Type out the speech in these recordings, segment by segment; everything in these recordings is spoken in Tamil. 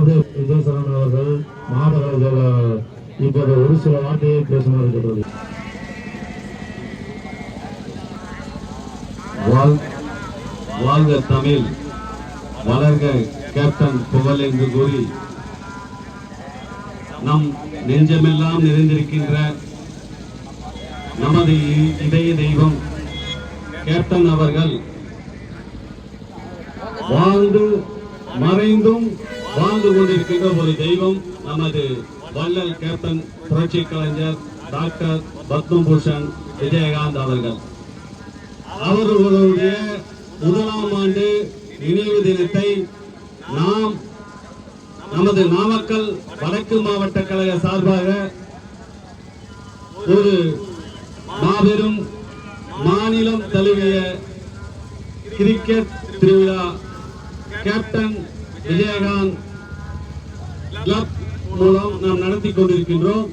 விஜயசரவணன் அவர்கள் மாவட்ட இப்போது ஒரு சில வார்த்தையை பேசுமாறு கேட்டது. வாழ்க தமிழ், வளர்க கேப்டன் புகழ் என்று கூறி நம் நெஞ்சமெல்லாம் நிறைந்திருக்கின்ற நமது இதய தெய்வம் கேப்டன் அவர்கள் வாழ்ந்து மறைந்தும் வாழ்ந்து கொண்டிருக்கின்ற ஒரு தெய்வம் நமது வள்ளல் கேப்டன் புரட்சி கலைஞர் டாக்டர் பத்மபூஷன் விஜயகாந்த் அவர்கள். அவர்களுடைய முதலாம் ஆண்டு நினைவு தினத்தை நாம் நமது நாமக்கல் வடக்கு மாவட்ட கழக சார்பாக ஒரு மாபெரும் மாநிலம் தழுவிய கிரிக்கெட் திருவிழா கேப்டன் விஜயகாந்த் கிளப் மூலம் நாம் நடத்தி கொண்டிருக்கின்றோம்.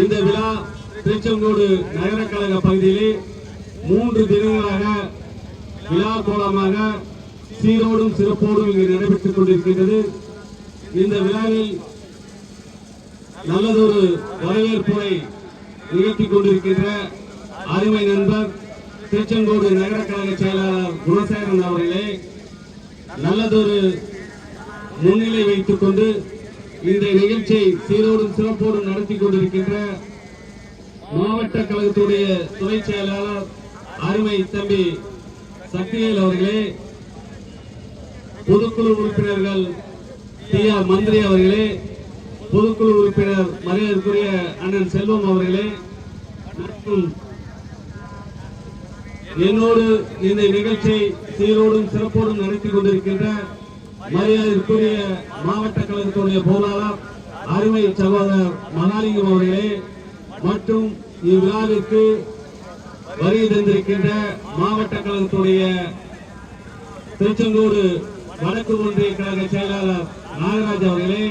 இந்த விழா திருச்செங்கோடு நகர கழக பகுதியிலே 3 தினங்களாக விழா கோலமாக சீரோடும் சிறப்போடும் இங்கு நடைபெற்றுக் கொண்டிருக்கின்றது. இந்த விழாவில் நல்லதொரு வரவேற்புரை நிகழ்த்திக் கொண்டிருக்கின்ற அருமை நண்பர் திருச்செங்கோடு நகர கழக செயலாளர் குணசேகரன் அவர்களே நல்லதொரு முன்னிலை வைத்துக் கொண்டு இந்த நிகழ்ச்சியை சீரோடும் சிறப்போடும் நடத்தி கொண்டிருக்கின்ற மாவட்ட கழகத்துடைய துணை செயலாளர் அருமை தம்பி சக்திவேல் அவர்களே, பொதுக்குழு உறுப்பினர்கள் TR மந்திரி அவர்களே, பொதுக்குழு உறுப்பினர் மரியாதைக்குரிய அண்ணன் செல்வம் அவர்களே மற்றும் என்னோடு இந்த நிகழ்ச்சியை சீரோடும் சிறப்போடும் நடத்தி கொண்டிருக்கின்ற மரியாதைக்குரிய மாவட்ட கழகத்துடைய பொருளாளர் அருமை சகோதரர் மகாலிங்கம் அவர்களே மற்றும் இவ்விழாவிற்கு வருகை தந்திருக்கின்ற மாவட்ட கழகத்துடைய திருச்செங்கோடு வடக்கு ஒன்றிய கழக செயலாளர் நாகராஜ் அவர்களே,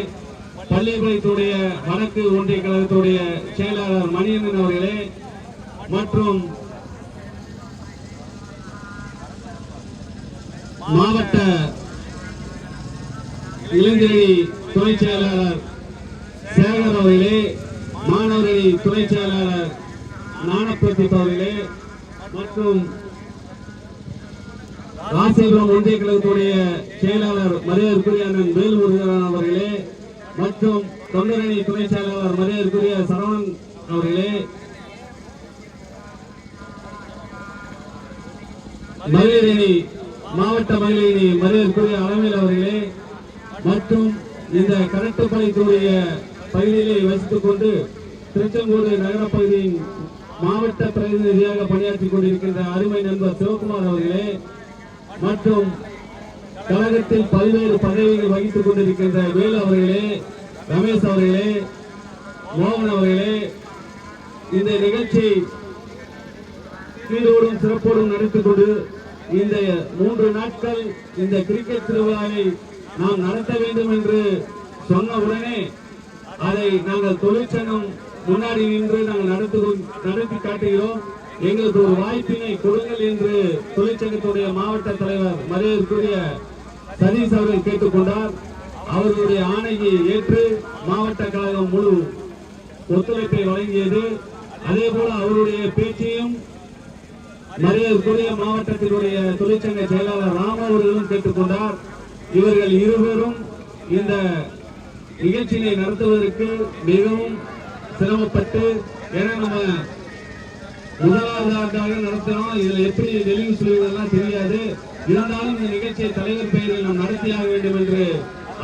பள்ளிப்பாளையத்துடைய வடக்கு ஒன்றிய கழகத்துடைய செயலாளர் மணியண்ணன் அவர்களே மற்றும் மாவட்ட இளைஞரணி துணை செயலாளர் சேகர் அவர்களே, மாணவரணி துணை செயலாளர் ஞானப்பிரதீப் அவர்களே மற்றும் ராசிபுரம் ஒன்றிய கழகத்துடைய செயலாளர் மரியாதைக்குரிய அண்ணன் வேல்முருகன் அவர்களே மற்றும் தொண்டரணி துணை செயலாளர் மரியாதைக்குரிய சரவணன் அவர்களே, மகளிரணி மாவட்ட மகளிரணி மரியாதைக்குரிய அலமேல் அவர்களே மற்றும் இந்த கடற்படைத்துடைய பகுதியிலே வசித்துக் கொண்டு திருச்செங்கோடு நகர பகுதியின் மாவட்ட பிரதிநிதியாக பணியாற்றிக் கொண்டிருக்கின்ற அருமை நண்பர் சிவகுமார் அவர்களே மற்றும் கழகத்தில் பல்வேறு பதவிகள் வகித்துக் கொண்டிருக்கின்ற வேலு அவர்களே, ரமேஷ் அவர்களே, மோகன் அவர்களே, இந்த நிகழ்ச்சி சீரோடும் சிறப்போடும் நடத்தி கொண்டு இந்த 3 நாட்கள் இந்த கிரிக்கெட் திருவிழாவை நாம் நடத்த வேண்டும் என்று சொன்ன உடனே அதை நாங்கள் தொழிற்சங்கம் முன்னாடி நின்று நாங்கள் நடத்தி காட்டுகிறோம். எங்களுக்கு ஒரு வாய்ப்பினை கொடுங்கள் என்று தொழிற்சங்கத்துடைய மாவட்ட தலைவர் மரியாதைக்குரிய சதீஷ் அவர்கள் கேட்டுக்கொண்டார். அவர்களுடைய ஆணையை ஏற்று மாவட்ட கழகம் முழு ஒத்துழைப்பை வழங்கியது. அதே போல அவருடைய பேச்சையும் மரியாதைக்குரிய மாவட்டத்தினுடைய தொழிற்சங்க செயலாளர் ராம அவர்களும் கேட்டுக்கொண்டார். இவர்கள் இருவரும் இந்த நிகழ்ச்சியை நடத்துவதற்கு மிகவும் சிரமப்பட்டு, ஏன்னா நம்ம முதலாவது ஆண்டாக நடத்தினோம், இதுல எப்படி டெலிவரி சொல்வதெல்லாம் தெரியாது, இருந்தாலும் இந்த நிகழ்ச்சியை தலைவர் பெயரில் நாம் நடத்தியாக வேண்டும் என்று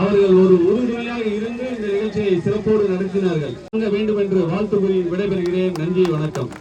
அவர்கள் ஒரு உறுதுணையாக இருந்து இந்த நிகழ்ச்சியை சிறப்போடு நடத்தினார்கள் வேண்டும் என்று வாழ்த்து கூறி விடைபெறுகிறேன். நன்றி, வணக்கம்.